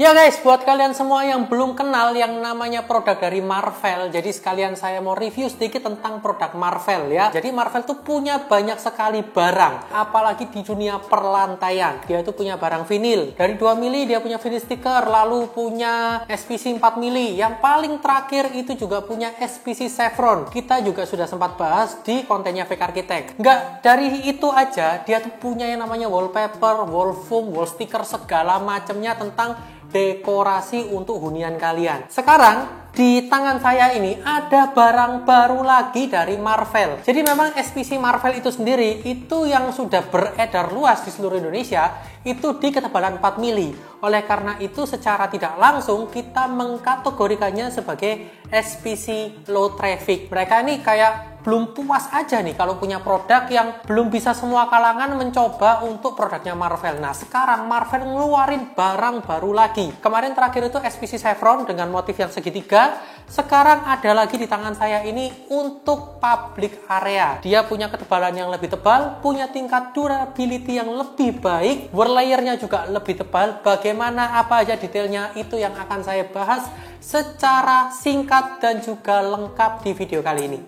Ya guys, buat kalian semua yang belum kenal yang namanya produk dari Marvel, jadi sekalian saya mau review sedikit tentang produk Marvel ya. Jadi Marvel tuh punya banyak sekali barang, apalagi di dunia perlantaian. Dia tuh punya barang vinil, dari 2 mili dia punya vinil stiker, lalu punya SPC 4 mili. Yang paling terakhir itu juga punya SPC Chevron. Kita juga sudah sempat bahas di kontennya Fake Architect. Nggak dari itu aja, dia tuh punya yang namanya wallpaper, wall foam, wall sticker, segala macamnya tentang dekorasi untuk hunian kalian. Sekarang di tangan saya ini ada barang baru lagi dari Marvel. Jadi memang SPC Marvel itu sendiri itu yang sudah beredar luas di seluruh Indonesia itu di ketebalan 4 mili. Oleh karena itu secara tidak langsung kita mengkategorikannya sebagai SPC low traffic. Mereka ini kayak belum puas aja nih kalau punya produk yang belum bisa semua kalangan mencoba untuk produknya Marvel. Nah sekarang Marvel ngeluarin barang baru lagi. Kemarin terakhir itu SPC Chevron dengan motif yang segitiga. Sekarang ada lagi di tangan saya ini untuk public area. Dia punya ketebalan yang lebih tebal, punya tingkat durability yang lebih baik, layernya juga lebih tebal. Bagaimana apa aja detailnya itu yang akan saya bahas secara singkat dan juga lengkap di video kali ini.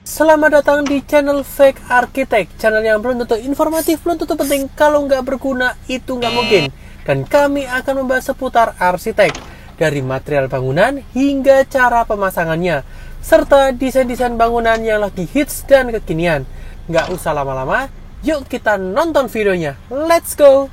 Selamat datang di channel Fake Architect, channel yang belum tentu informatif, belum tentu penting, kalau nggak berguna itu nggak mungkin. Dan kami akan membahas seputar arsitek, dari material bangunan hingga cara pemasangannya, serta desain-desain bangunan yang lagi hits dan kekinian. Nggak usah lama-lama, yuk kita nonton videonya, let's go!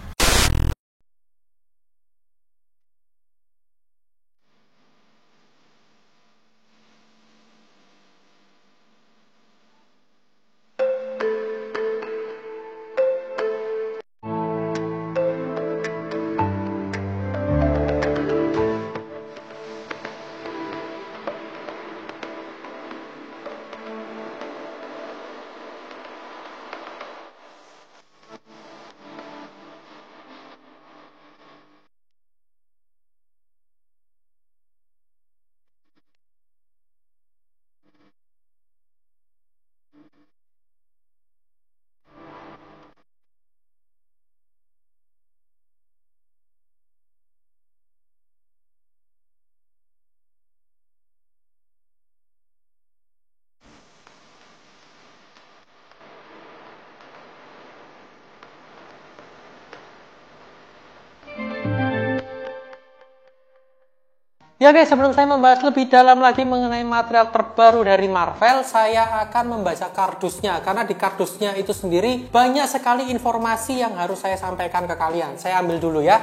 Ya guys, sebelum saya membahas lebih dalam lagi mengenai material terbaru dari Marvel, saya akan membaca kardusnya. Karena di kardusnya itu sendiri banyak sekali informasi yang harus saya sampaikan ke kalian. Saya ambil dulu ya.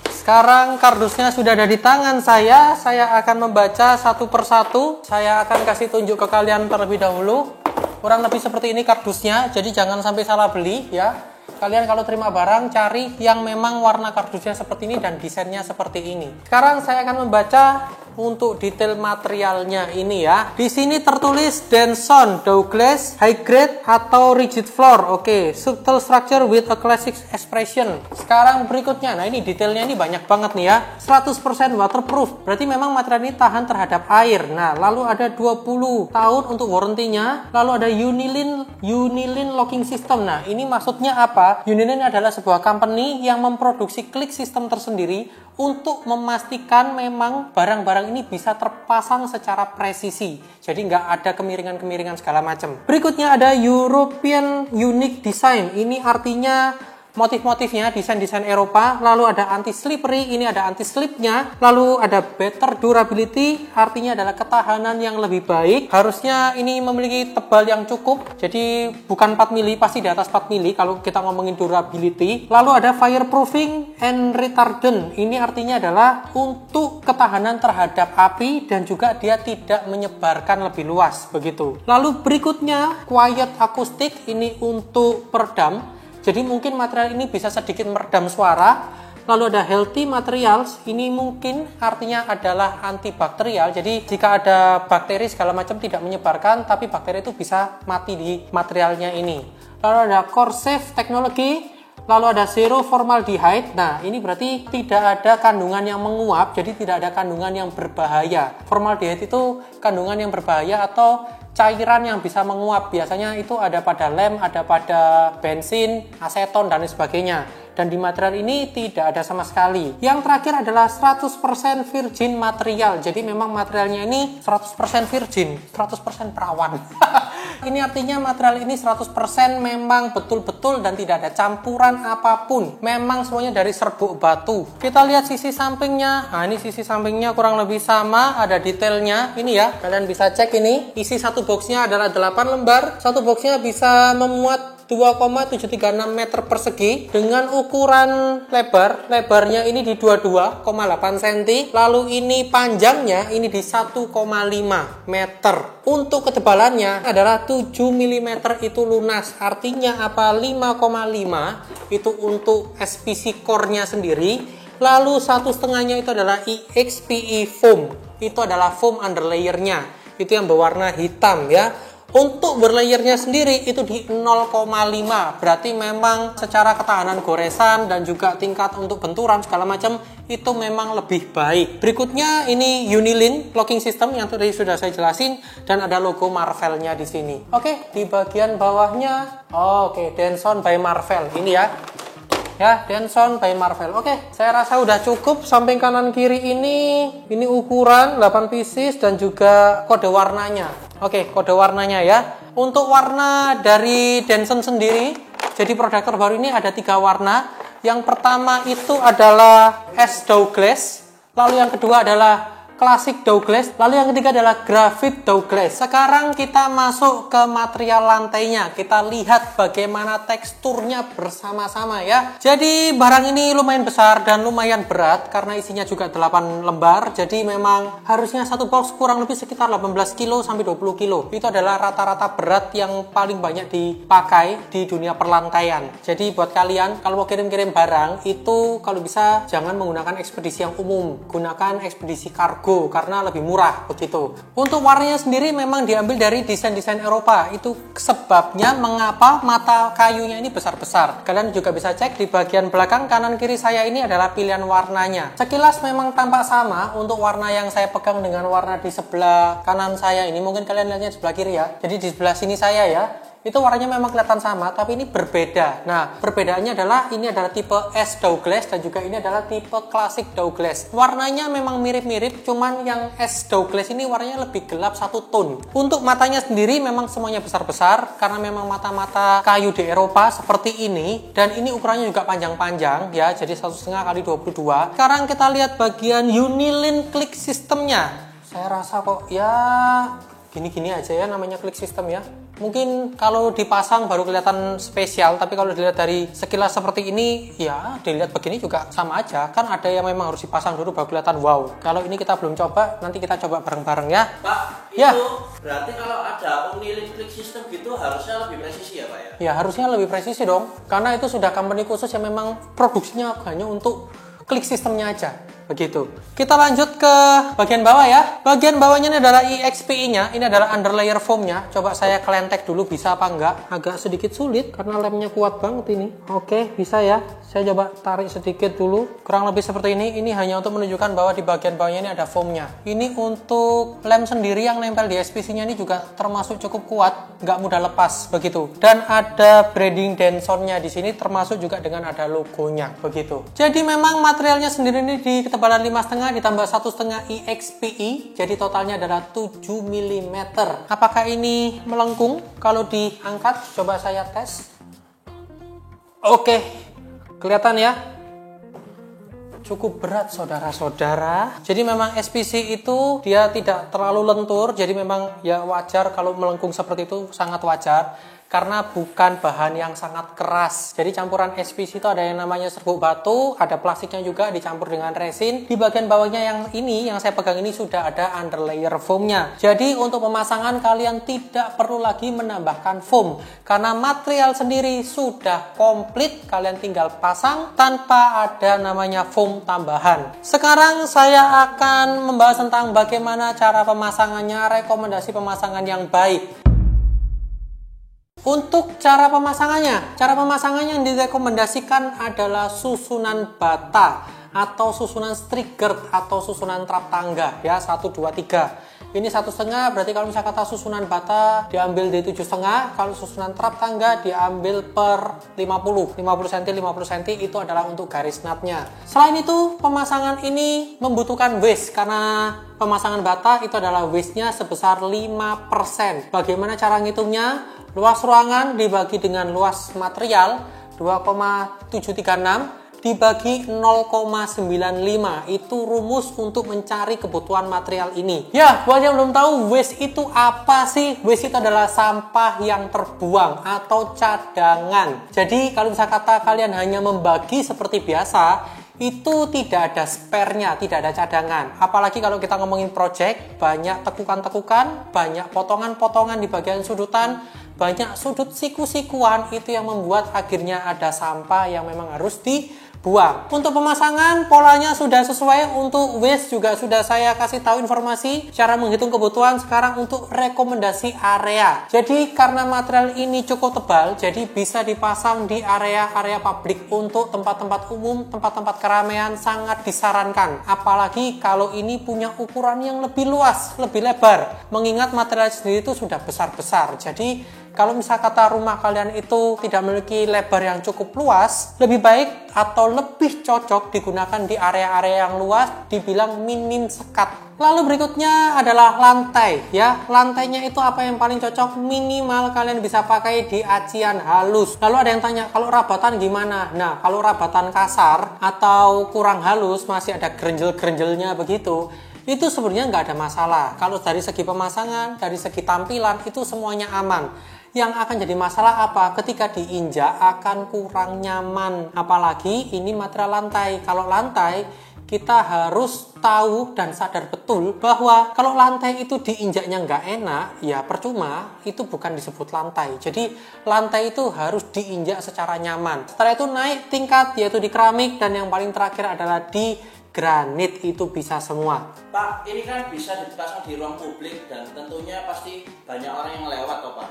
Sekarang kardusnya sudah ada di tangan saya akan membaca satu persatu. Saya akan kasih tunjuk ke kalian terlebih dahulu. Kurang lebih seperti ini kardusnya, jadi jangan sampai salah beli ya. Kalian kalau terima barang, cari yang memang warna kardusnya seperti ini dan desainnya seperti ini. Sekarang saya akan membaca untuk detail materialnya ini ya. Di sini tertulis Denson, Douglas, High Grade atau Rigid Floor. Oke, subtle structure with a classic expression. Sekarang berikutnya, nah ini detailnya ini banyak banget nih ya. 100% waterproof, berarti memang material ini tahan terhadap air. Nah, lalu ada 20 tahun untuk warranty-nya. Lalu ada Unilin locking system. Nah, ini maksudnya apa? Unilin adalah sebuah company yang memproduksi click system tersendiri untuk memastikan memang barang-barang ini bisa terpasang secara presisi. Jadi nggak ada kemiringan-kemiringan segala macam. Berikutnya ada European Unique Design. Ini artinya motif-motifnya desain-desain Eropa. Lalu ada anti-slippery, ini ada anti-slipnya. Lalu ada better durability, artinya adalah ketahanan yang lebih baik. Harusnya ini memiliki tebal yang cukup. Jadi bukan 4 mili, pasti di atas 4 mili kalau kita ngomongin durability. Lalu ada fireproofing and retardant. Ini artinya adalah untuk ketahanan terhadap api dan juga dia tidak menyebarkan lebih luas begitu. Lalu berikutnya quiet acoustic, ini untuk peredam. Jadi mungkin material ini bisa sedikit meredam suara. Lalu ada healthy materials, ini mungkin artinya adalah antibakterial. Jadi jika ada bakteri segala macam tidak menyebarkan, tapi bakteri itu bisa mati di materialnya ini. Lalu ada core safe technology, lalu ada zero formaldehyde. Nah ini berarti tidak ada kandungan yang menguap, jadi tidak ada kandungan yang berbahaya. Formaldehyde itu kandungan yang berbahaya atau cairan yang bisa menguap. Biasanya itu ada pada lem, ada pada bensin, aseton, dan lain sebagainya. Dan di material ini tidak ada sama sekali. Yang terakhir adalah 100% virgin material. Jadi memang materialnya ini 100% virgin, 100% perawan. Ini artinya material ini 100% memang betul-betul dan tidak ada campuran apapun. Memang semuanya dari serbuk batu. Kita lihat sisi sampingnya. Nah, ini sisi sampingnya kurang lebih sama, ada detailnya. Ini ya, kalian bisa cek ini. Isi satu boxnya adalah 8 lembar. Satu boxnya bisa memuat 2,736 meter persegi dengan ukuran lebarnya ini di 22,8 cm, lalu ini panjangnya ini di 1,5 meter. Untuk ketebalannya adalah 7 mm itu lunas, artinya apa? 5,5 itu untuk SPC core-nya sendiri, lalu 1,5-nya itu adalah EXPE foam, itu adalah foam underlayer-nya, itu yang berwarna hitam ya. Untuk berlayernya sendiri itu di 0,5, berarti memang secara ketahanan goresan dan juga tingkat untuk benturan segala macam itu memang lebih baik. Berikutnya ini Unilin locking system yang tadi sudah saya jelasin dan ada logo Marvell-nya di sini. Oke, di bagian bawahnya, oke, Denson by Marvell ini ya. Ya, Denson by Marvell. Oke, saya rasa udah cukup. Samping kanan kiri ini ukuran 8 pieces dan juga kode warnanya. Oke, kode warnanya ya. Untuk warna dari Denson sendiri, jadi produk terbaru ini ada 3 warna. Yang pertama itu adalah S Douglas, lalu yang kedua adalah Classic Douglas, lalu yang ketiga adalah Graphite Douglas. Sekarang kita masuk ke material lantainya. Kita lihat bagaimana teksturnya bersama-sama ya. Jadi barang ini lumayan besar dan lumayan berat karena isinya juga 8 lembar. Jadi memang harusnya satu box kurang lebih sekitar 18 kilo sampai 20 kilo. Itu adalah rata-rata berat yang paling banyak dipakai di dunia perlantaian. Jadi buat kalian kalau mau kirim-kirim barang itu kalau bisa jangan menggunakan ekspedisi yang umum. Gunakan ekspedisi kargo karena lebih murah begitu. Untuk warnanya sendiri memang diambil dari desain-desain Eropa. Itu sebabnya mengapa mata kayunya ini besar-besar. Kalian juga bisa cek di bagian belakang kanan kiri saya ini adalah pilihan warnanya. Sekilas memang tampak sama untuk warna yang saya pegang dengan warna di sebelah kanan saya ini. Mungkin kalian lihatnya di sebelah kiri ya. Jadi di sebelah sini saya ya. Itu warnanya memang kelihatan sama, tapi ini berbeda. Nah, perbedaannya adalah ini adalah tipe S Douglas dan juga ini adalah tipe Classic Douglas. Warnanya memang mirip-mirip, cuman yang S Douglas ini warnanya lebih gelap 1 tone. Untuk matanya sendiri memang semuanya besar-besar karena memang mata-mata kayu di Eropa seperti ini dan ini ukurannya juga panjang-panjang ya, jadi 1,5 kali 22. Sekarang kita lihat bagian Unilin click systemnya. Saya rasa kok ya gini-gini aja ya namanya click system ya. Mungkin kalau dipasang baru kelihatan spesial, tapi kalau dilihat dari sekilas seperti ini, ya dilihat begini juga sama aja. Kan ada yang memang harus dipasang dulu baru kelihatan wow. Kalau ini kita belum coba, nanti kita coba bareng-bareng ya. Pak, ya. Itu berarti kalau ada Unilin click system gitu harusnya lebih presisi ya Pak ya? Ya harusnya lebih presisi dong, karena itu sudah company khusus yang memang produksinya hanya untuk klik sistemnya aja. Begitu. Kita lanjut ke bagian bawah ya. Bagian bawahnya ini adalah EXPE-nya. Ini adalah underlayer foam-nya. Coba saya kelentek dulu bisa apa enggak. Agak sedikit sulit karena lemnya kuat banget ini. Oke, bisa ya. Saya coba tarik sedikit dulu. Kurang lebih seperti ini. Ini hanya untuk menunjukkan bahwa di bagian bawahnya ini ada foam-nya. Ini untuk lem sendiri yang nempel di SPC-nya ini juga termasuk cukup kuat. Nggak mudah lepas. Begitu. Dan ada branding Denson-nya di sini termasuk juga dengan ada logonya. Begitu. Jadi memang materialnya sendiri ini di ketebalan 5,5 ditambah 1,5 EXPE, jadi totalnya adalah 7 mm. Apakah ini melengkung kalau diangkat? Coba saya tes. Oke, kelihatan ya? Cukup berat saudara-saudara. Jadi memang SPC itu dia tidak terlalu lentur, jadi memang ya wajar kalau melengkung seperti itu, sangat wajar. Karena bukan bahan yang sangat keras. Jadi campuran SPC itu ada yang namanya serbuk batu, ada plastiknya juga dicampur dengan resin. Di bagian bawahnya yang ini, yang saya pegang ini sudah ada underlayer foamnya. Jadi untuk pemasangan kalian tidak perlu lagi menambahkan foam. Karena material sendiri sudah komplit, kalian tinggal pasang tanpa ada namanya foam tambahan. Sekarang saya akan membahas tentang bagaimana cara pemasangannya, rekomendasi pemasangan yang baik. Untuk cara pemasangannya yang direkomendasikan adalah susunan bata atau susunan striker atau susunan trap tangga ya 1, 2, 3. Ini 1,5, berarti kalau misalnya kata susunan bata diambil di 7,5, kalau susunan trap tangga diambil per 50 cm, 50 cm itu adalah untuk garis nutnya. Selain itu, pemasangan ini membutuhkan waste karena pemasangan bata itu adalah waste-nya sebesar 5%. Bagaimana cara ngitungnya? Luas ruangan dibagi dengan luas material 2,736 dibagi 0,95, itu rumus untuk mencari kebutuhan material ini. Ya, buat yang belum tahu, waste itu apa sih? Waste itu adalah sampah yang terbuang atau cadangan. Jadi kalau misalnya kata kalian hanya membagi seperti biasa, itu tidak ada spare-nya, tidak ada cadangan. Apalagi kalau kita ngomongin project, banyak tekukan-tekukan, banyak potongan-potongan di bagian sudutan, banyak sudut siku-sikuan, itu yang membuat akhirnya ada sampah yang memang harus dibuang. Untuk pemasangan, polanya sudah sesuai. Untuk waste juga sudah saya kasih tahu informasi cara menghitung kebutuhan. Sekarang untuk rekomendasi area. Jadi karena material ini cukup tebal, jadi bisa dipasang di area-area publik. Untuk tempat-tempat umum, tempat-tempat keramaian sangat disarankan. Apalagi kalau ini punya ukuran yang lebih luas, lebih lebar. Mengingat material sendiri itu sudah besar-besar. Jadi kalau misal kata rumah kalian itu tidak memiliki lebar yang cukup luas, lebih baik atau lebih cocok digunakan di area-area yang luas, dibilang minim sekat. Lalu berikutnya adalah lantai, ya. Lantainya itu apa yang paling cocok? Minimal kalian bisa pakai di acian halus. Lalu ada yang tanya, kalau rabatan gimana? Nah, kalau rabatan kasar atau kurang halus, masih ada gerenjel-gerenjelnya begitu, itu sebenarnya nggak ada masalah. Kalau dari segi pemasangan, dari segi tampilan, itu semuanya aman. Yang akan jadi masalah apa? Ketika diinjak akan kurang nyaman. Apalagi ini material lantai. Kalau lantai, kita harus tahu dan sadar betul bahwa kalau lantai itu diinjaknya nggak enak, ya percuma, itu bukan disebut lantai. Jadi lantai itu harus diinjak secara nyaman. Setelah itu naik tingkat, yaitu di keramik, dan yang paling terakhir adalah di granit. Itu bisa semua. Pak, ini kan bisa dipasang di ruang publik dan tentunya pasti banyak orang yang lewat toh Pak.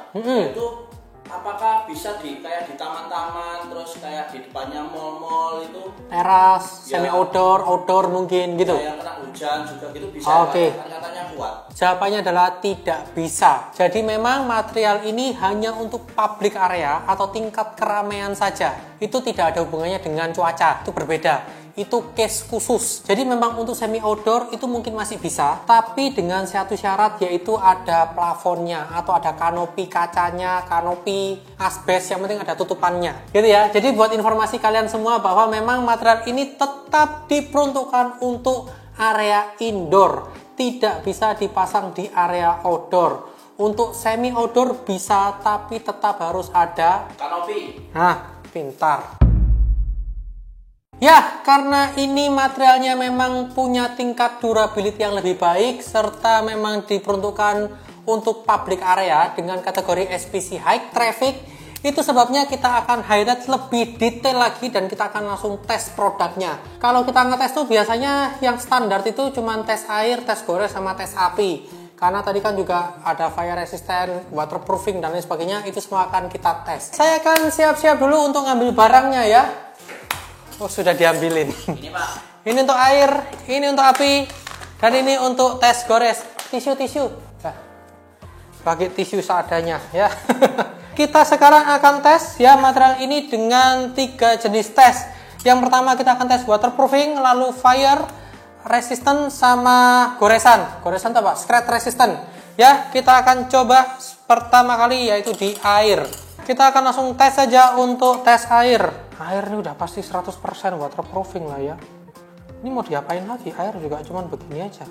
Itu apakah bisa kayak di taman-taman, terus kayak di depannya mall-mall itu? Teras, Ya, semi outdoor mungkin gitu. Kayak kena hujan juga gitu bisa. Oke. Katanya kuat. Jawabannya adalah tidak bisa. Jadi memang material ini hanya untuk public area atau tingkat keramaian saja. Itu tidak ada hubungannya dengan cuaca, itu berbeda. Itu case khusus. Jadi memang untuk semi outdoor itu mungkin masih bisa, tapi dengan satu syarat, yaitu ada plafonnya atau ada kanopi kacanya, kanopi asbes, yang penting ada tutupannya. Gitu ya. Jadi buat informasi kalian semua bahwa memang material ini tetap diperuntukkan untuk area indoor, tidak bisa dipasang di area outdoor. Untuk semi outdoor bisa, tapi tetap harus ada kanopi. Nah, pintar. Ya, karena ini materialnya memang punya tingkat durability yang lebih baik, serta memang diperuntukkan untuk public area dengan kategori SPC High Traffic, itu sebabnya kita akan highlight lebih detail lagi dan kita akan langsung tes produknya. Kalau kita ngetes tuh biasanya yang standar itu cuma tes air, tes gores, sama tes api. Karena tadi kan juga ada fire resistant, waterproofing, dan lain sebagainya, itu semua akan kita tes. Saya akan siap-siap dulu untuk ngambil barangnya ya. Oh, sudah diambilin. Ini Pak. Ini untuk air, ini untuk api, dan ini untuk tes gores. Tisu. Nah, pakai tisu seadanya ya. Kita sekarang akan tes ya material ini dengan 3 jenis tes. Yang pertama kita akan tes waterproofing, lalu fire resistant, sama goresan. Goresan itu apa? Scratch resistant. Ya, kita akan coba pertama kali yaitu di air. Kita akan langsung tes saja untuk tes air. Air ini udah pasti 100% waterproofing lah ya. Ini mau diapain lagi? Air juga cuman begini aja.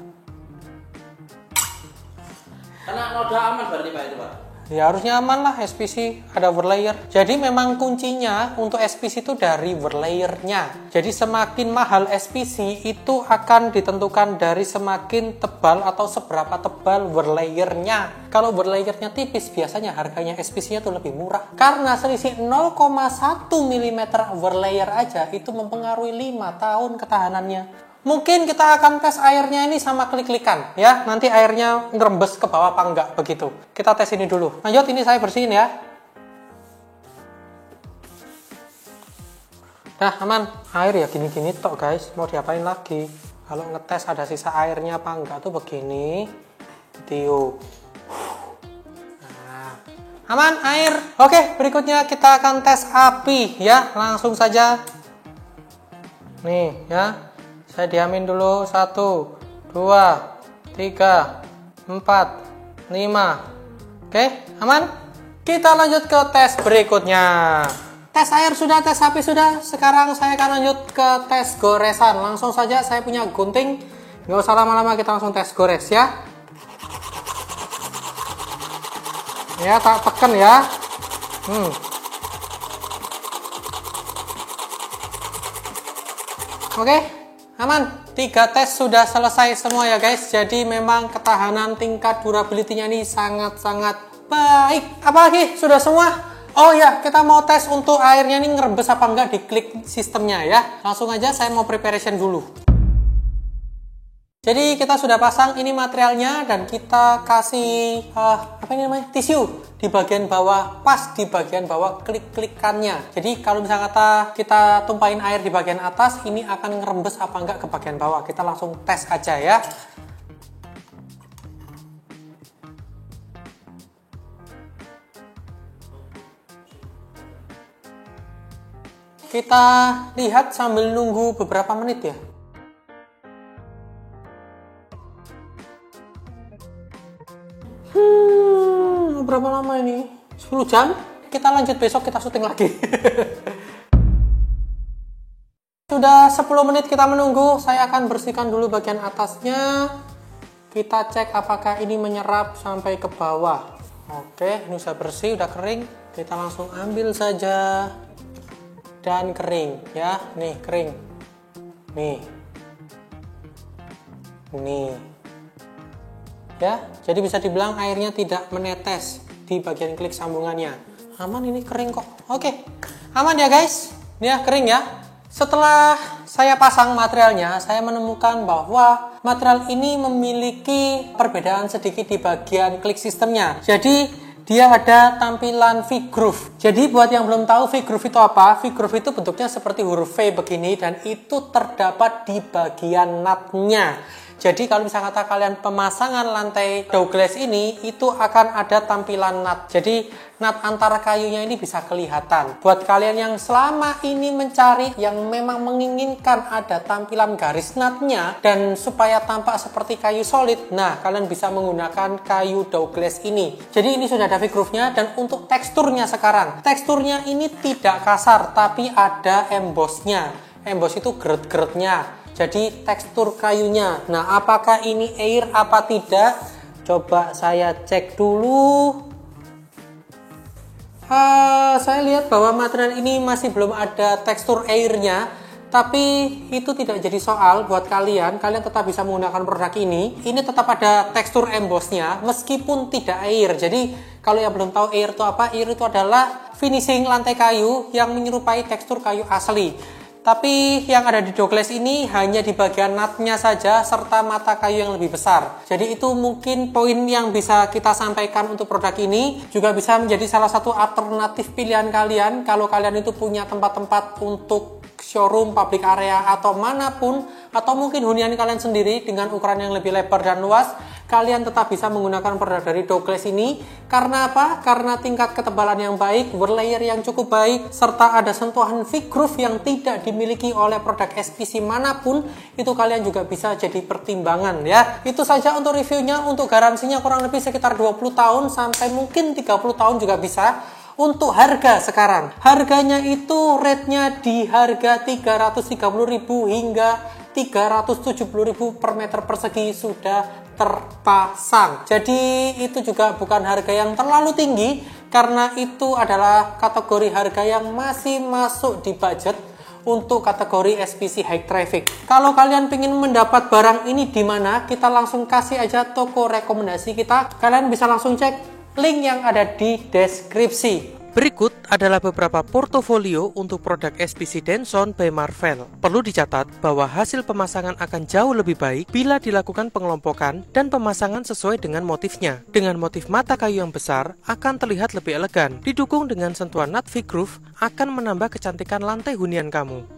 Karena noda aman berarti Pak itu Pak? Ya harusnya aman lah, SPC ada overlayer. Jadi memang kuncinya untuk SPC itu dari overlayernya. Jadi semakin mahal SPC itu akan ditentukan dari semakin tebal atau seberapa tebal overlayernya. Kalau overlayernya tipis, biasanya harganya SPC-nya tuh lebih murah. Karena selisih 0,1 mm overlayer aja itu mempengaruhi 5 tahun ketahanannya. Mungkin kita akan tes airnya ini sama klik-klikan ya. Nanti airnya ngerembes ke bawah apa enggak begitu. Kita tes ini dulu. Lanjut, ini saya bersihin ya. Nah, aman. Air ya gini-gini tok guys. Mau diapain lagi? Kalau ngetes ada sisa airnya apa enggak tuh begini. tiup. Nah, aman air. Oke, berikutnya kita akan tes api ya. Langsung saja. Nih ya. Saya diamin dulu. 1, 2, 3, 4, 5. Oke, aman? Kita lanjut ke tes berikutnya. Tes air sudah, tes api sudah. Sekarang saya akan lanjut ke tes goresan. Langsung saja, saya punya gunting. Nggak usah lama-lama, kita langsung tes gores ya. Ya, tak tekan ya. Oke, aman. 3 tes sudah selesai semua ya guys. Jadi memang ketahanan tingkat durability-nya ini sangat-sangat baik. Apalagi sudah semua. Oh ya, kita mau tes untuk airnya ini ngerebes apa enggak di klik sistemnya ya. Langsung aja saya mau preparation dulu. Jadi kita sudah pasang ini materialnya dan kita kasih apa ini namanya, tisu di bagian bawah, pas di bagian bawah klik-klikannya. Jadi kalau misalnya kita tumpahin air di bagian atas, ini akan ngerembes apa enggak ke bagian bawah. Kita langsung tes aja ya. Kita lihat sambil nunggu beberapa menit ya. Berapa lama ini? 10 jam? Kita lanjut besok, kita syuting lagi. Sudah 10 menit kita menunggu. Saya akan bersihkan dulu bagian atasnya. Kita cek apakah ini menyerap sampai ke bawah. Oke, ini sudah bersih, udah kering. Kita langsung ambil saja. Dan kering ya. Nih, kering. Nih. Ya, jadi bisa dibilang airnya tidak menetes di bagian klik sambungannya. Aman, ini kering kok. Oke, aman ya guys. Ini ya kering ya. Setelah saya pasang materialnya, saya menemukan bahwa material ini memiliki perbedaan sedikit di bagian klik sistemnya. Jadi dia ada tampilan V-groove. Jadi buat yang belum tahu V-groove itu apa? V-groove itu bentuknya seperti huruf V begini dan itu terdapat di bagian nutnya. Jadi kalau misalnya kata kalian pemasangan lantai Douglas ini, itu akan ada tampilan nut. Jadi nut antara kayunya ini bisa kelihatan. Buat kalian yang selama ini mencari, yang memang menginginkan ada tampilan garis nutnya, dan supaya tampak seperti kayu solid, nah kalian bisa menggunakan kayu Douglas ini. Jadi ini sudah ada V-groove-nya, dan untuk teksturnya sekarang. Teksturnya ini tidak kasar, tapi ada embossnya. Emboss itu geret-geretnya. Jadi tekstur kayunya. Nah, apakah ini air apa tidak? Coba saya cek dulu. Saya lihat bahwa material ini masih belum ada tekstur airnya. Tapi itu tidak jadi soal buat kalian. Kalian tetap bisa menggunakan produk ini. Ini tetap ada tekstur embossnya meskipun tidak air. Jadi kalau yang belum tahu air itu apa? Air itu adalah finishing lantai kayu yang menyerupai tekstur kayu asli. Tapi yang ada di Douglas ini hanya di bagian nutnya saja serta mata kayu yang lebih besar. Jadi itu mungkin poin yang bisa kita sampaikan untuk produk ini. Juga bisa menjadi salah satu alternatif pilihan kalian kalau kalian itu punya tempat-tempat untuk showroom, public area, atau manapun, atau mungkin hunian kalian sendiri dengan ukuran yang lebih lebar dan luas. Kalian tetap bisa menggunakan produk dari Douglas ini. Karena apa? Karena tingkat ketebalan yang baik, berlayer yang cukup baik, serta ada sentuhan V-groove yang tidak dimiliki oleh produk SPC manapun. Itu kalian juga bisa jadi pertimbangan ya. Itu saja untuk reviewnya. Untuk garansinya kurang lebih sekitar 20 tahun sampai mungkin 30 tahun juga bisa. Untuk harga sekarang, harganya itu rate-nya di harga 330.000 hingga 370.000 per meter persegi sudah terpasang. Jadi itu juga bukan harga yang terlalu tinggi karena itu adalah kategori harga yang masih masuk di budget untuk kategori SPC High Traffic. Kalau kalian ingin mendapat barang ini di mana, kita langsung kasih aja toko rekomendasi kita. Kalian bisa langsung cek link yang ada di deskripsi. Berikut adalah beberapa portofolio untuk produk SPC Denson by Marvel. Perlu dicatat bahwa hasil pemasangan akan jauh lebih baik bila dilakukan pengelompokan dan pemasangan sesuai dengan motifnya. Dengan motif mata kayu yang besar akan terlihat lebih elegan. Didukung dengan sentuhan nut V-groove akan menambah kecantikan lantai hunian kamu.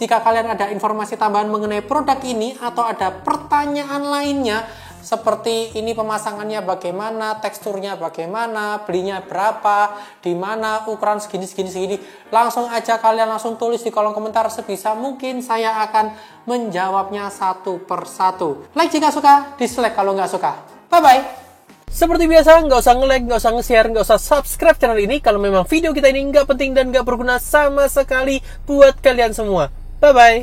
Jika kalian ada informasi tambahan mengenai produk ini atau ada pertanyaan lainnya, seperti ini pemasangannya bagaimana, teksturnya bagaimana, belinya berapa, di mana, ukuran segini. Langsung aja kalian langsung tulis di kolom komentar, sebisa mungkin saya akan menjawabnya satu persatu. Like jika suka, dislike kalau nggak suka. Bye-bye! Seperti biasa, nggak usah nge-like, nggak usah nge-share, nggak usah subscribe channel ini kalau memang video kita ini nggak penting dan nggak berguna sama sekali buat kalian semua. Bye-bye!